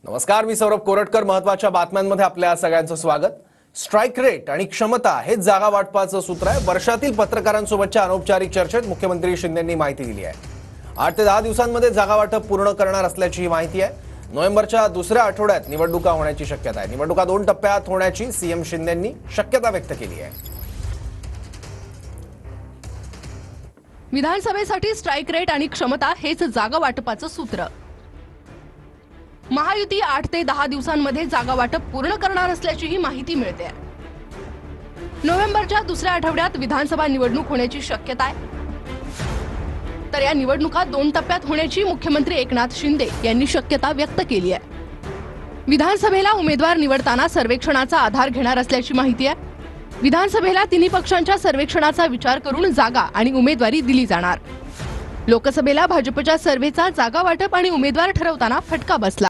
नमस्कार, मी सौरभ कोरटकर. महत्त्वाच्या बातम्यांमध्ये आपल्या सगळ्यांचं स्वागत. स्ट्राइक रेट आणि क्षमता हेच जागा वाटपाचं सूत्र आहे. वर्षातील पत्रकारांसोबतच्या अनौपचारिक चर्चेत मुख्यमंत्री शिंदेंनी माहिती दिली आहे. 8 ते 10 दिवसांमध्ये जागा वाटप पूर्ण करणार असल्याची माहिती आहे. नोव्हेंबरच्या दुसऱ्या आठवड्यात निवडणुका होण्याची शक्यता आहे. निवडणुका 2 टप्प्यात होण्याची सीएम शिंदेंनी शक्यता व्यक्त केली आहे. विधानसभेसाठी स्ट्राइक रेट आणि क्षमता हेच जागा वाटपाचं सूत्र. महायुती 8 ते 10 दिवसांमध्ये जागा वाटप पूर्ण करणार असल्याचीही माहिती मिळते. नोव्हेंबरच्या दुसऱ्या आठवड्यात विधानसभा निवडणूक होण्याची शक्यता आहे. तर या निवडणुका 2 टप्प्यात होण्याची मुख्यमंत्री एकनाथ शिंदे यांनी शक्यता व्यक्त केली आहे. विधानसभेला उमेदवार निवडताना सर्वेक्षणाचा आधार घेणार असल्याची माहिती आहे. विधानसभेला तिन्ही पक्षांच्या सर्वेक्षणाचा विचार करून जागा आणि उमेदवारी दिली जाणार. लोकसभेला भाजपच्या सर्व्हेचा जागा वाटप आणि उमेदवार ठरवताना फटका बसला.